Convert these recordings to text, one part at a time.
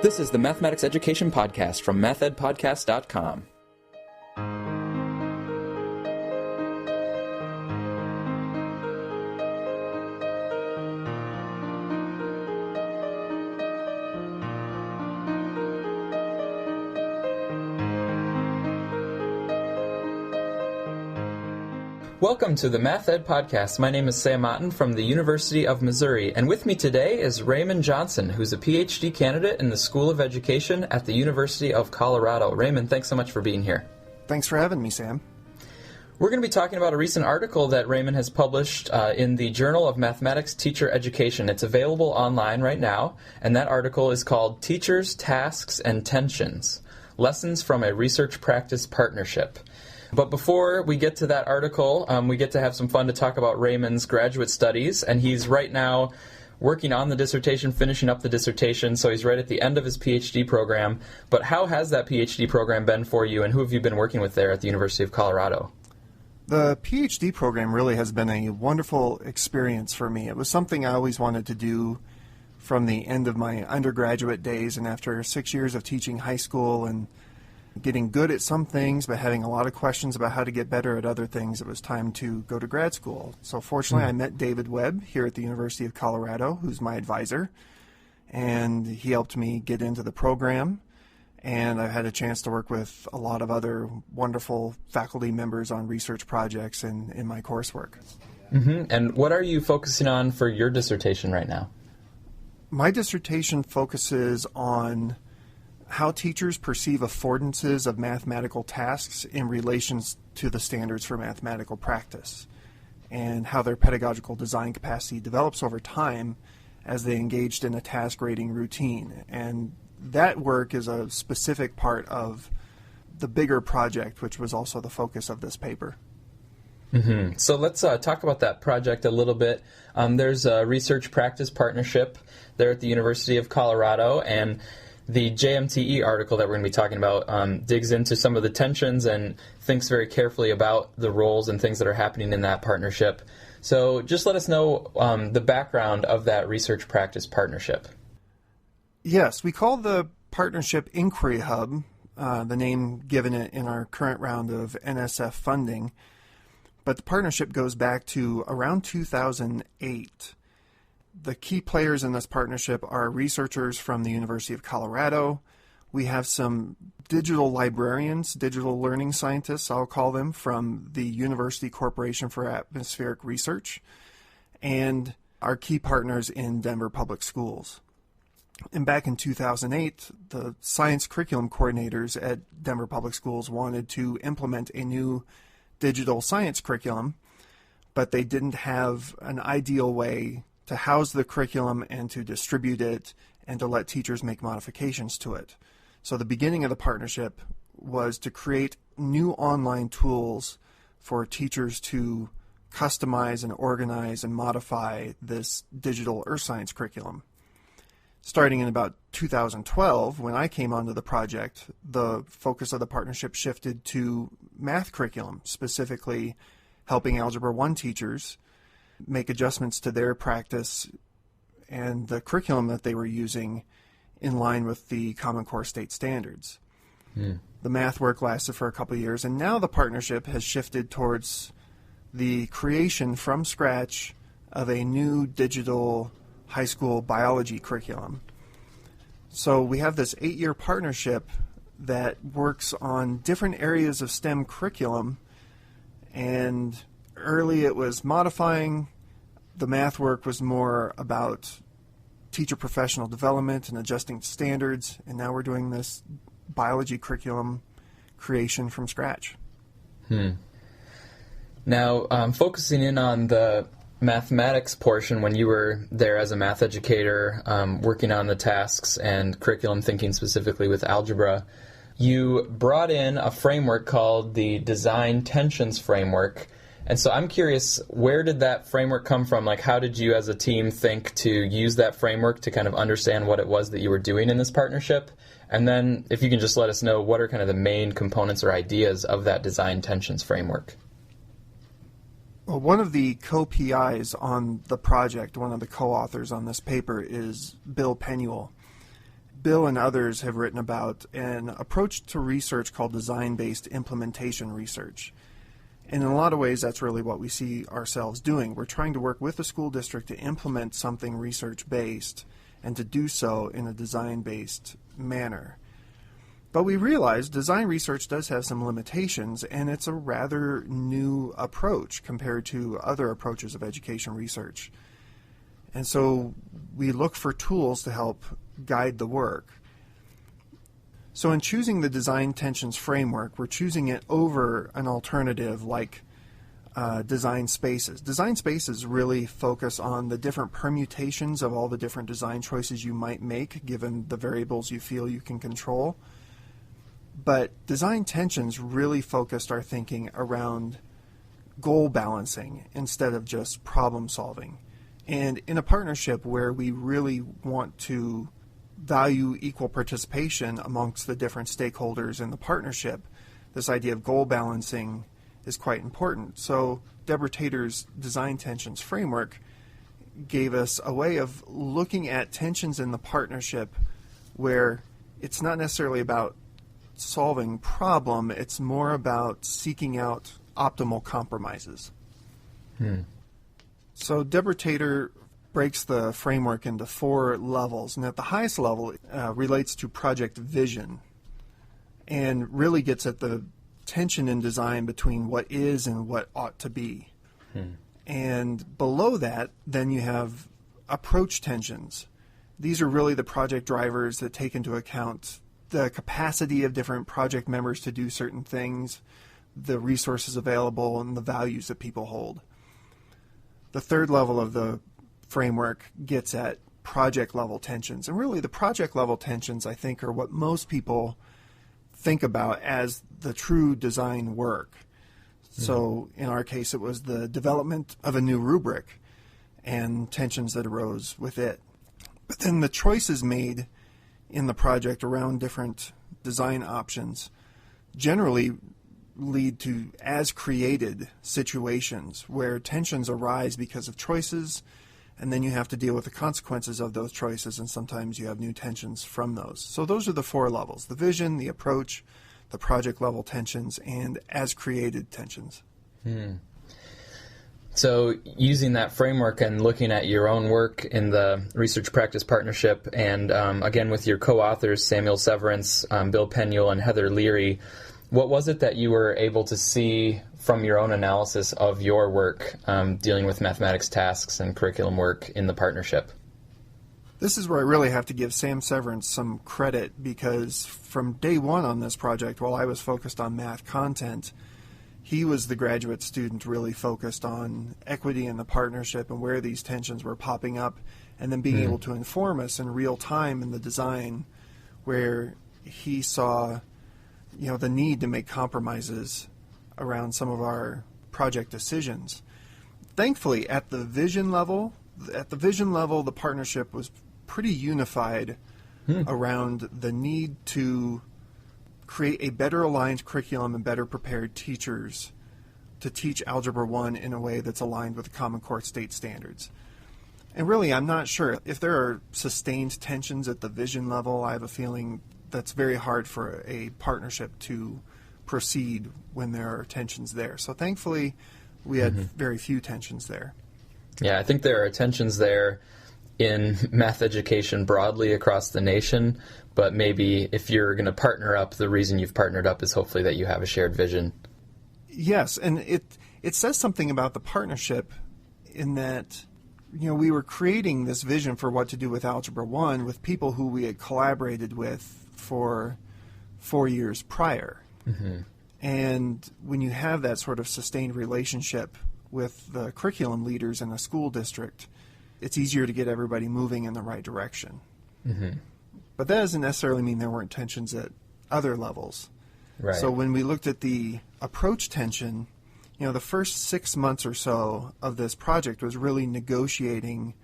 This is the Mathematics Education Podcast from mathedpodcast.com. Welcome to the Math Ed Podcast. My name is Sam Otten from the University of Missouri, and with me today is Raymond Johnson, who's a PhD candidate in the School of Education at the University of Colorado. Raymond, thanks so much for being here. Thanks for having me, Sam. We're going to be talking about a recent article that Raymond has published in the Journal of Mathematics Teacher Education. It's available online right now, and that article is called Teachers, Tasks, and Tensions: Lessons from a Research Practice Partnership. But before we get to that article, we get to have some fun to talk about Raymond's graduate studies, and he's right now working on the dissertation, finishing up the dissertation, so he's right at the end of his PhD program. But how has that PhD program been for you, and who have you been working with there at the University of Colorado? The PhD program really has been a wonderful experience for me. It was something I always wanted to do from the end of my undergraduate days, and after 6 years of teaching high school and getting good at some things, but having a lot of questions about how to get better at other things, it was time to go to grad school. So fortunately, I met David Webb here at the University of Colorado, who's my advisor, and he helped me get into the program, and I've had a chance to work with a lot of other wonderful faculty members on research projects and in my coursework. And what are you focusing on for your dissertation right now? My dissertation focuses on how teachers perceive affordances of mathematical tasks in relation to the standards for mathematical practice, and how their pedagogical design capacity develops over time as they engaged in a task rating routine. And that work is a specific part of the bigger project, which was also the focus of this paper. So let's talk about that project a little bit. There's a research practice partnership there at the University of Colorado, and the JMTE article that we're going to be talking about digs into some of the tensions and thinks very carefully about the roles and things that are happening in that partnership. So just let us know the background of that research practice partnership. Yes, we call the partnership Inquiry Hub, the name given it in our current round of NSF funding, but the partnership goes back to around 2008. The key players in this partnership are researchers from the University of Colorado. We have some digital librarians, digital learning scientists, I'll call them, from the University Corporation for Atmospheric Research, and our key partners in Denver Public Schools. And back in 2008, the science curriculum coordinators at Denver Public Schools wanted to implement a new digital science curriculum, but they didn't have an ideal way to house the curriculum and to distribute it and to let teachers make modifications to it. So the beginning of the partnership was to create new online tools for teachers to customize and organize and modify this digital earth science curriculum. Starting in about 2012, when I came onto the project, the focus of the partnership shifted to math curriculum, specifically helping Algebra 1 teachers make adjustments to their practice and the curriculum that they were using in line with the Common Core state standards. The math work lasted for a couple of years, and now the partnership has shifted towards the creation from scratch of a new digital high school biology curriculum. So we have this 8-year partnership that works on different areas of STEM curriculum, and early it was modifying. The math work was more about teacher professional development and adjusting standards, and now we're doing this biology curriculum creation from scratch. Now, focusing in on the mathematics portion, when you were there as a math educator, working on the tasks and curriculum thinking specifically with algebra, you brought in a framework called the Design Tensions Framework. And so I'm curious, where did that framework come from? Like, how did you as a team think to use that framework to kind of understand what it was that you were doing in this partnership? And then if you can just let us know, what are kind of the main components or ideas of that Design Tensions Framework? Well, one of the co-PIs on the project, one of the co-authors on this paper, is Bill Penuel. Bill and others have written about an approach to research called design-based implementation research. And in a lot of ways, that's really what we see ourselves doing. We're trying to work with the school district to implement something research-based and to do so in a design-based manner. But we realize design research does have some limitations, and it's a rather new approach compared to other approaches of education research. And so we look for tools to help guide the work. So in choosing the design tensions framework, we're choosing it over an alternative like design spaces. Design spaces really focus on the different permutations of all the different design choices you might make given the variables you feel you can control. But design tensions really focused our thinking around goal balancing instead of just problem solving. And in a partnership where we really want to value equal participation amongst the different stakeholders in the partnership, this idea of goal balancing is quite important. So Deborah Tater's design tensions framework gave us a way of looking at tensions in the partnership where it's not necessarily about solving problem, it's more about seeking out optimal compromises. So Deborah Tater breaks the framework into 4 levels, and at the highest level relates to project vision and really gets at the tension in design between what is and what ought to be. And below that, then you have approach tensions. These are really the project drivers that take into account the capacity of different project members to do certain things, the resources available, and the values that people hold. The third level of the framework gets at project level tensions. And really the project level tensions, I think, are what most people think about as the true design work. So in our case, it was the development of a new rubric and tensions that arose with it. But then the choices made in the project around different design options generally lead to as created situations where tensions arise because of choices, and then you have to deal with the consequences of those choices, and sometimes you have new tensions from those. So those are the 4 levels: the vision, the approach, the project level tensions, and as created tensions. So using that framework and looking at your own work in the Research Practice Partnership and again with your co-authors Samuel Severance, Bill Penuel, and Heather Leary, what was it that you were able to see from your own analysis of your work dealing with mathematics tasks and curriculum work in the partnership? This is where I really have to give Sam Severance some credit, because from day one on this project, while I was focused on math content, he was the graduate student really focused on equity in the partnership and where these tensions were popping up, and then being able to inform us in real time in the design where he saw the need to make compromises around some of our project decisions. Thankfully, at the vision level, the partnership was pretty unified around the need to create a better aligned curriculum and better prepared teachers to teach Algebra 1 in a way that's aligned with the Common Core state standards. And really, I'm not sure if there are sustained tensions at the vision level. I have a feeling that's very hard for a partnership to proceed when there are tensions there. So thankfully, we had very few tensions there. Yeah, I think there are tensions there in math education broadly across the nation, but maybe if you're going to partner up, the reason you've partnered up is hopefully that you have a shared vision. Yes, and it says something about the partnership in that we were creating this vision for what to do with Algebra 1 with people who we had collaborated with for 4 years prior. And when you have that sort of sustained relationship with the curriculum leaders in a school district, it's easier to get everybody moving in the right direction. But that doesn't necessarily mean there weren't tensions at other levels. Right. So when we looked at the approach tension, the first 6 months or so of this project was really negotiating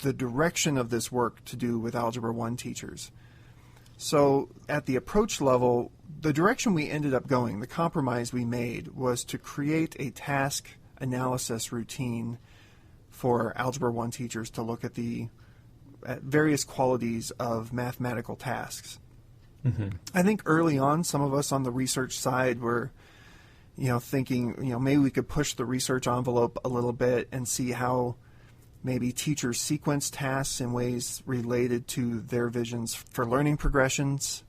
the direction of this work to do with Algebra 1 teachers. So at the approach level, the direction we ended up going, the compromise we made, was to create a task analysis routine for Algebra 1 teachers to look at the at various qualities of mathematical tasks. Mm-hmm. I think early on, some of us on the research side were, thinking, maybe we could push the research envelope a little bit and see how maybe teachers sequence tasks in ways related to their visions for learning progressions.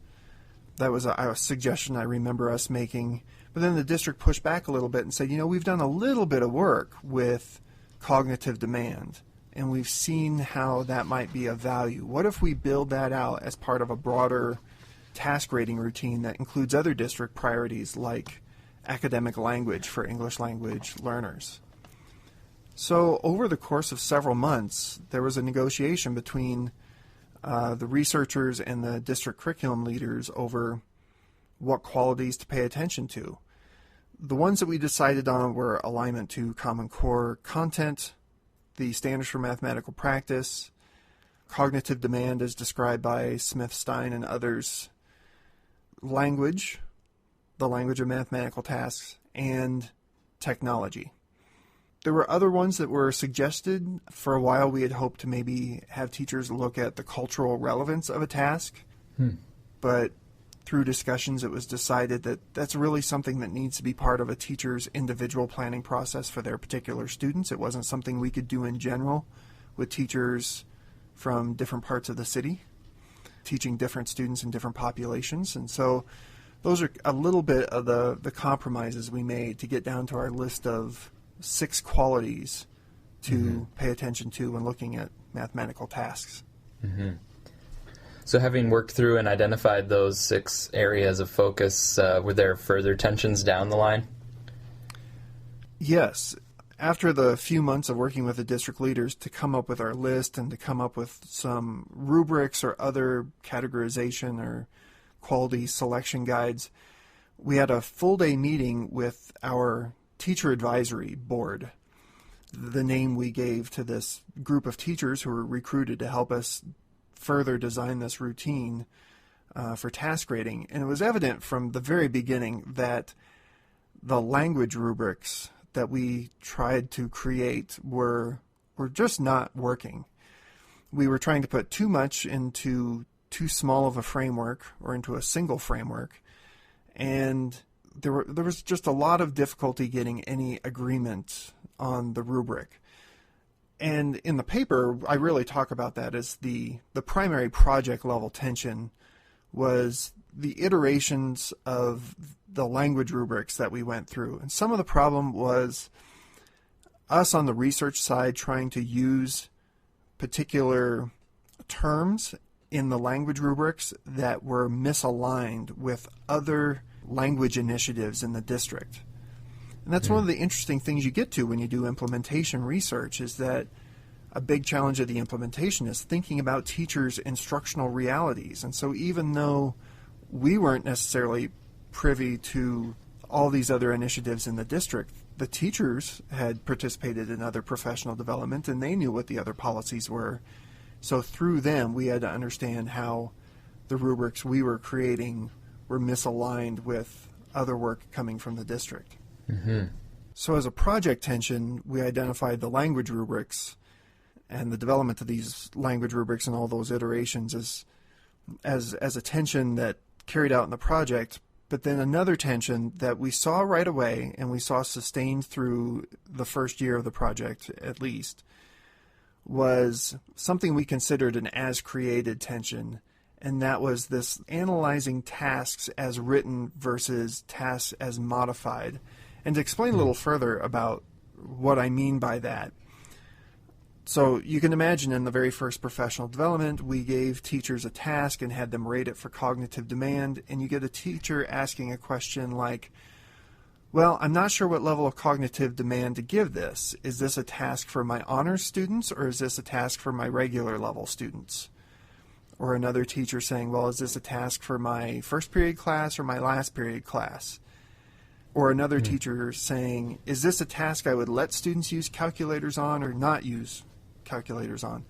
That was a suggestion I remember us making. But then the district pushed back a little bit and said, we've done a little bit of work with cognitive demand, and we've seen how that might be of value. What if we build that out as part of a broader task rating routine that includes other district priorities like academic language for English language learners? So over the course of several months, there was a negotiation between the researchers and the district curriculum leaders over what qualities to pay attention to. The ones that we decided on were alignment to Common Core content, the standards for mathematical practice, cognitive demand as described by Smith, Stein, and others, language, the language of mathematical tasks, and technology. There were other ones that were suggested. For a while, we had hoped to maybe have teachers look at the cultural relevance of a task. But through discussions, it was decided that that's really something that needs to be part of a teacher's individual planning process for their particular students. It wasn't something we could do in general with teachers from different parts of the city, teaching different students in different populations. And so those are a little bit of the compromises we made to get down to our list of 6 qualities to pay attention to when looking at mathematical tasks. Mm-hmm. So having worked through and identified those 6 areas of focus, were there further tensions down the line? Yes. After the few months of working with the district leaders to come up with our list and to come up with some rubrics or other categorization or quality selection guides, we had a full-day meeting with our teacher advisory board, the name we gave to this group of teachers who were recruited to help us further design this routine for task rating. And it was evident from the very beginning that the language rubrics that we tried to create were just not working. We were trying to put too much into too small of a framework or into a single framework, and there was just a lot of difficulty getting any agreement on the rubric. And in the paper, I really talk about that as the primary project level tension was the iterations of the language rubrics that we went through. And some of the problem was us on the research side trying to use particular terms in the language rubrics that were misaligned with other language initiatives in the district. And that's one of the interesting things you get to when you do implementation research, is that a big challenge of the implementation is thinking about teachers' instructional realities. And so even though we weren't necessarily privy to all these other initiatives in the district, the teachers had participated in other professional development and they knew what the other policies were. So through them, we had to understand how the rubrics we were creating were misaligned with other work coming from the district. Mm-hmm. So as a project tension, we identified the language rubrics and the development of these language rubrics and all those iterations as a tension that carried out in the project. But then another tension that we saw right away and we saw sustained through the first year of the project at least was something we considered an as-created tension, and that was this analyzing tasks as written versus tasks as modified. And to explain a little further about what I mean by that, so you can imagine in the very first professional development, we gave teachers a task and had them rate it for cognitive demand, and you get a teacher asking a question like, well, I'm not sure what level of cognitive demand to give this. Is this a task for my honors students or is this a task for my regular level students? Or another teacher saying, well, is this a task for my first period class or my last period class? Or another teacher saying, is this a task I would let students use calculators on or not use calculators on?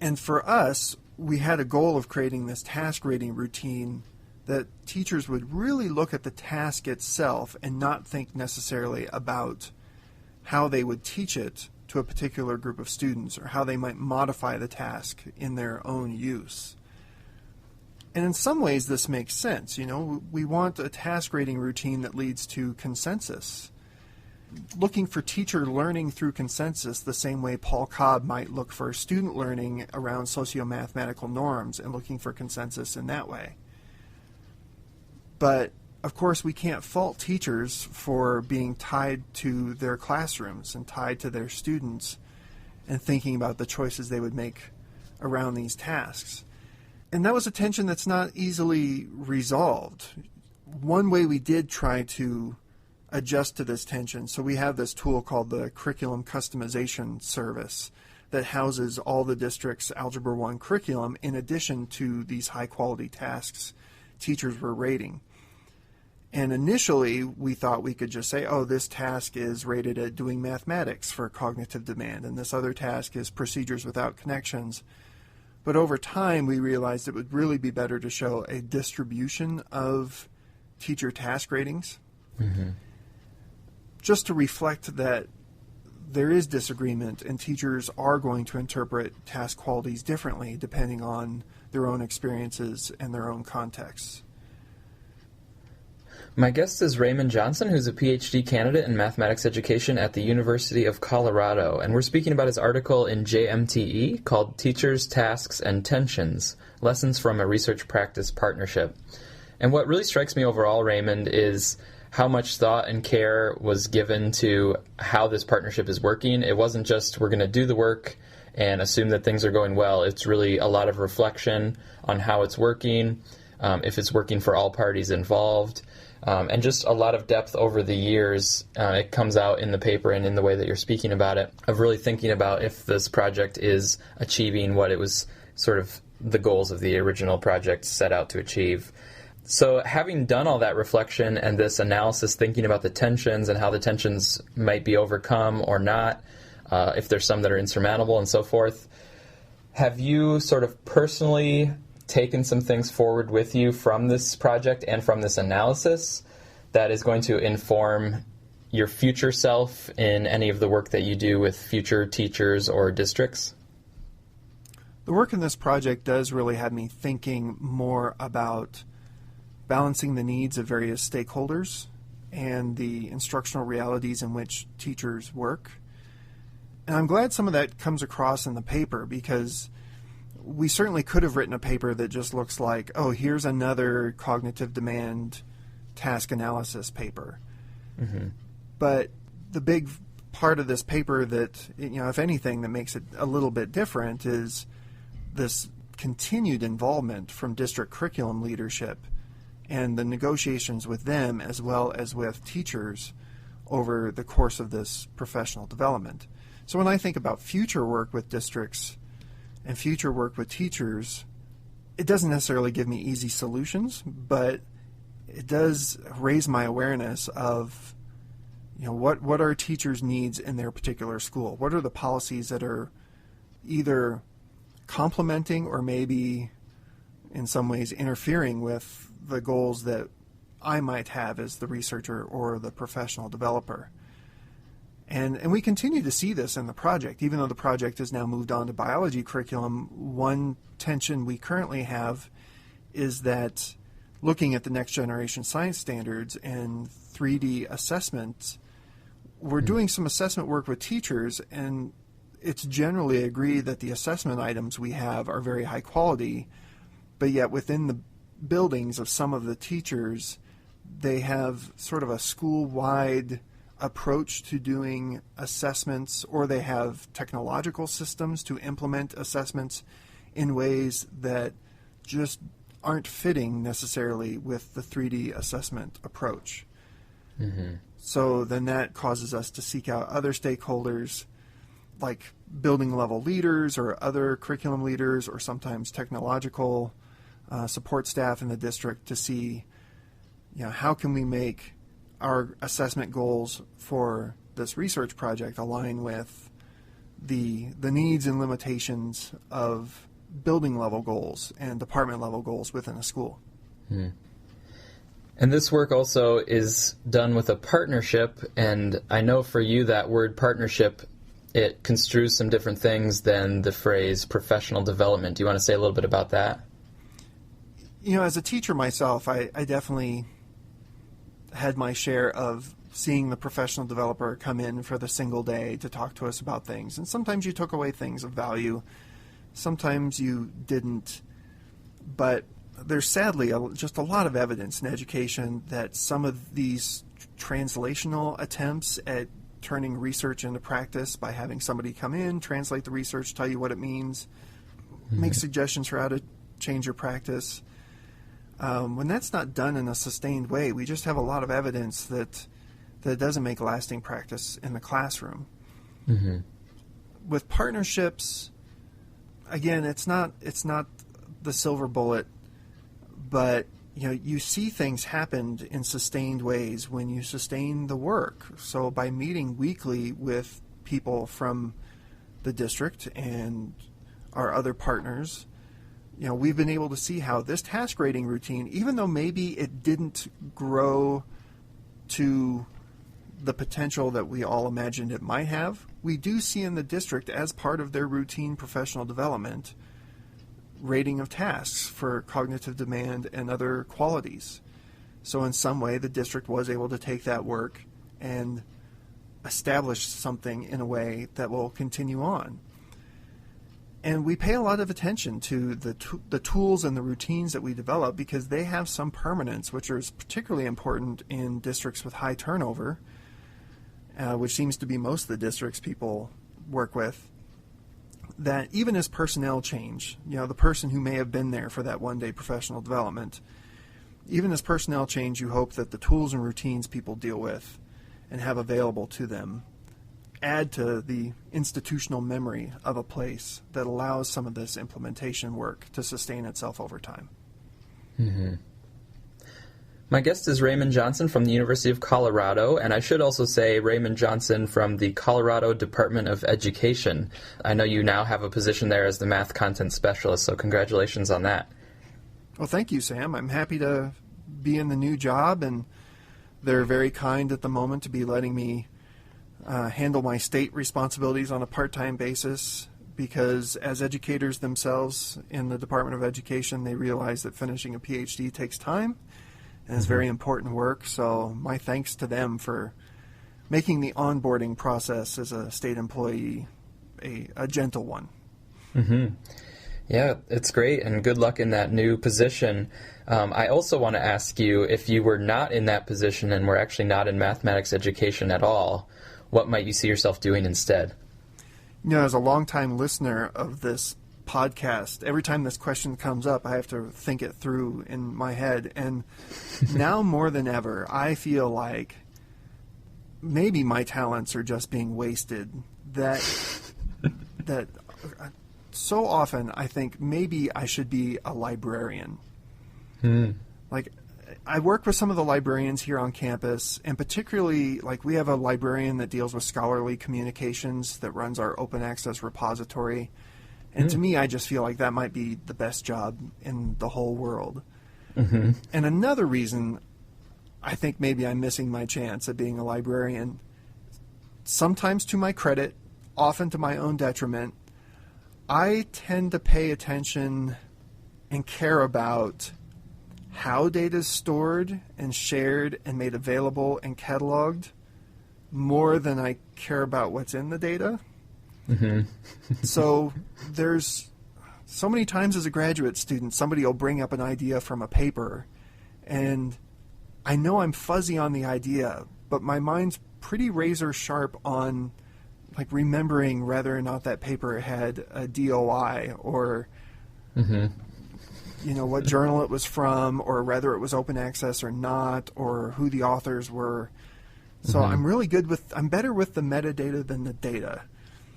And for us, we had a goal of creating this task rating routine that teachers would really look at the task itself and not think necessarily about how they would teach it to a particular group of students, or how they might modify the task in their own use. And in some ways this makes sense. We want a task rating routine that leads to consensus. Looking for teacher learning through consensus the same way Paul Cobb might look for student learning around socio-mathematical norms and looking for consensus in that way. But of course, we can't fault teachers for being tied to their classrooms and tied to their students and thinking about the choices they would make around these tasks. And that was a tension that's not easily resolved. One way we did try to adjust to this tension, so we have this tool called the Curriculum Customization Service that houses all the district's Algebra 1 curriculum in addition to these high-quality tasks teachers were rating. And initially, we thought we could just say, oh, this task is rated at doing mathematics for cognitive demand, and this other task is procedures without connections. But over time, we realized it would really be better to show a distribution of teacher task ratings, just to reflect that there is disagreement and teachers are going to interpret task qualities differently depending on their own experiences and their own contexts. My guest is Raymond Johnson, who's a PhD candidate in mathematics education at the University of Colorado, and we're speaking about his article in JMTE called Teachers, Tasks, and Tensions, Lessons from a Research Practice Partnership. And what really strikes me overall, Raymond, is how much thought and care was given to how this partnership is working. It wasn't just we're going to do the work and assume that things are going well. It's really a lot of reflection on how it's working, if it's working for all parties involved. And just a lot of depth over the years. It comes out in the paper and in the way that you're speaking about it, of really thinking about if this project is achieving what it was sort of the goals of the original project set out to achieve. So having done all that reflection and this analysis, thinking about the tensions and how the tensions might be overcome or not, if there's some that are insurmountable and so forth, have you sort of personally taken some things forward with you from this project and from this analysis that is going to inform your future self in any of the work that you do with future teachers or districts? The work in this project does really have me thinking more about balancing the needs of various stakeholders and the instructional realities in which teachers work. And I'm glad some of that comes across in the paper, because we certainly could have written a paper that just looks like, oh, here's another cognitive demand task analysis paper. But the big part of this paper that, if anything, that makes it a little bit different is this continued involvement from district curriculum leadership and the negotiations with them as well as with teachers over the course of this professional development. So when I think about future work with districts and future work with teachers, it doesn't necessarily give me easy solutions, but it does raise my awareness of, what are teachers' needs in their particular school? What are the policies that are either complementing or maybe in some ways interfering with the goals that I might have as the researcher or the professional developer? And we continue to see this in the project. Even though the project has now moved on to biology curriculum, one tension we currently have is that looking at the next generation science standards and 3D assessments, we're doing some assessment work with teachers, and it's generally agreed that the assessment items we have are very high quality, but yet within the buildings of some of the teachers, they have sort of a school-wide approach to doing assessments, or they have technological systems to implement assessments in ways that just aren't fitting necessarily with the 3D assessment approach. So then that causes us to seek out other stakeholders, like building level leaders or other curriculum leaders, or sometimes technological support staff in the district, to see how can we make our assessment goals for this research project align with the needs and limitations of building level goals and department level goals within a school. And this work also is done with a partnership, and I know for you that word partnership it construes some different things than the phrase professional development. Do you want to say a little bit about that? As a teacher myself, I definitely had my share of seeing the professional developer come in for the single day to talk to us about things. And sometimes you took away things of value. Sometimes you didn't. But there's sadly just a lot of evidence in education that some of these translational attempts at turning research into practice by having somebody come in, translate the research, tell you what it means, make suggestions for how to change your practice. When that's not done in a sustained way, we just have a lot of evidence that it doesn't make lasting practice in the classroom. Mm-hmm. With partnerships, again, it's not the silver bullet, but you see things happen in sustained ways when you sustain the work. So by meeting weekly with people from the district and our other partners, we've been able to see how this task rating routine, even though maybe it didn't grow to the potential that we all imagined it might have, we do see in the district, as part of their routine professional development, rating of tasks for cognitive demand and other qualities. So in some way, the district was able to take that work and establish something in a way that will continue on. And we pay a lot of attention to the tools and the routines that we develop because they have some permanence, which is particularly important in districts with high turnover, which seems to be most of the districts people work with, that even as personnel change, the person who may have been there for that one-day professional development, even as personnel change, you hope that the tools and routines people deal with and have available to them add to the institutional memory of a place that allows some of this implementation work to sustain itself over time. Mm-hmm. My guest is Raymond Johnson from the University of Colorado, and I should also say Raymond Johnson from the Colorado Department of Education. I know you now have a position there as the math content specialist, so congratulations on that. Well, thank you, Sam. I'm happy to be in the new job, and they're very kind at the moment to be letting me handle my state responsibilities on a part-time basis, because as educators themselves in the Department of Education, they realize that finishing a PhD takes time and is very important work. So my thanks to them for making the onboarding process as a state employee a gentle one. Mm-hmm. Yeah, it's great, and good luck in that new position. I also want to ask you, if you were not in that position and were actually not in mathematics education at all, what might you see yourself doing instead? As a longtime listener of this podcast, every time this question comes up, I have to think it through in my head. And now more than ever, I feel like maybe my talents are just being wasted. That so often I think maybe I should be a librarian. Like, I work with some of the librarians here on campus, and particularly, we have a librarian that deals with scholarly communications that runs our open access repository. And to me, I just feel like that might be the best job in the whole world. Mm-hmm. And another reason I think maybe I'm missing my chance at being a librarian, sometimes to my credit, often to my own detriment, I tend to pay attention and care about how data is stored and shared and made available and cataloged more than I care about what's in the data. Mm-hmm. So there's so many times as a graduate student, somebody will bring up an idea from a paper, and I know I'm fuzzy on the idea, but my mind's pretty razor sharp on remembering whether or not that paper had a DOI or what journal it was from, or whether it was open access or not, or who the authors were. So I'm better with the metadata than the data.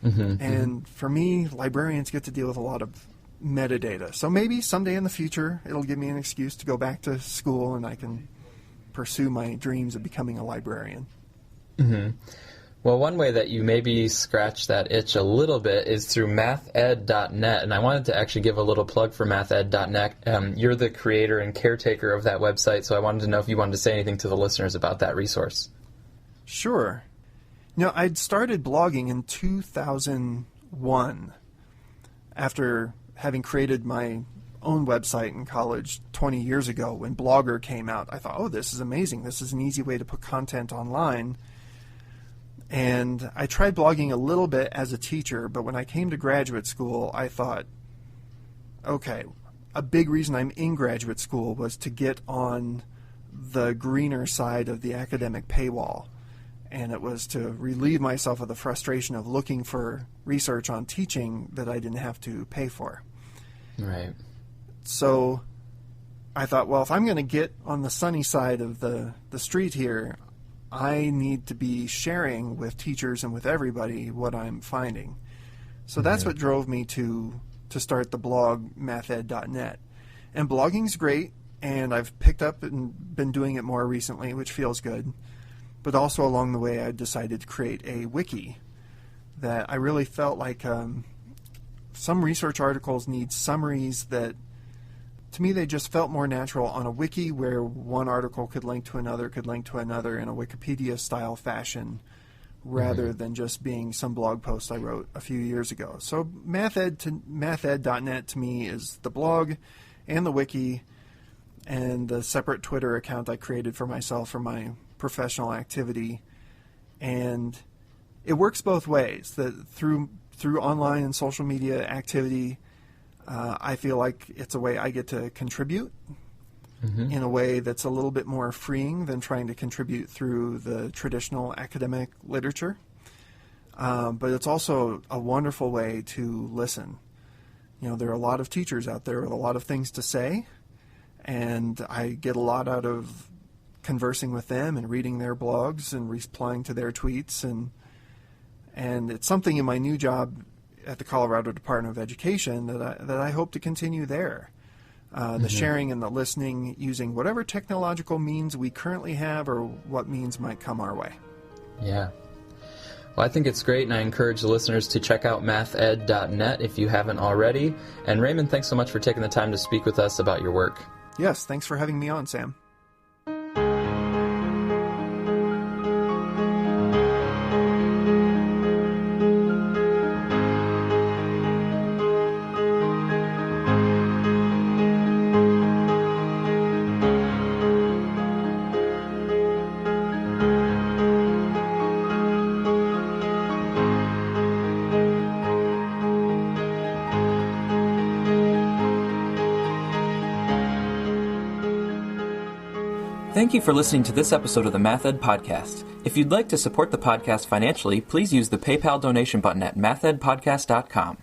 And for me, librarians get to deal with a lot of metadata. So maybe someday in the future, it'll give me an excuse to go back to school and I can pursue my dreams of becoming a librarian. Mm-hmm. Well, one way that you maybe scratch that itch a little bit is through mathed.net, and I wanted to actually give a little plug for mathed.net. You're the creator and caretaker of that website, so I wanted to know if you wanted to say anything to the listeners about that resource. Sure. I'd started blogging in 2001 after having created my own website in college 20 years ago. When Blogger came out, I thought, oh, this is amazing. This is an easy way to put content online. And I tried blogging a little bit as a teacher, but when I came to graduate school, I thought, okay, a big reason I'm in graduate school was to get on the greener side of the academic paywall. And it was to relieve myself of the frustration of looking for research on teaching that I didn't have to pay for. Right. So I thought, well, if I'm going to get on the sunny side of the street here, I need to be sharing with teachers and with everybody what I'm finding. So that's what drove me to start the blog mathed.net. And blogging's great, and I've picked up and been doing it more recently, which feels good. But also along the way, I decided to create a wiki that I really felt like some research articles need summaries that, to me, they just felt more natural on a wiki where one article could link to another in a Wikipedia-style fashion rather than just being some blog post I wrote a few years ago. So mathed.net to me is the blog and the wiki and the separate Twitter account I created for myself for my professional activity. And it works both ways. That through online and social media activity, I feel like it's a way I get to contribute in a way that's a little bit more freeing than trying to contribute through the traditional academic literature. But it's also a wonderful way to listen. There are a lot of teachers out there with a lot of things to say, and I get a lot out of conversing with them and reading their blogs and replying to their tweets, and it's something in my new job at the Colorado Department of Education that I hope to continue there. The sharing and the listening using whatever technological means we currently have or what means might come our way. Yeah. Well, I think it's great, and I encourage the listeners to check out mathed.net if you haven't already. And Raymond, thanks so much for taking the time to speak with us about your work. Yes, thanks for having me on, Sam. Thank you for listening to this episode of the Mathed Podcast. If you'd like to support the podcast financially, please use the PayPal donation button at mathedpodcast.com.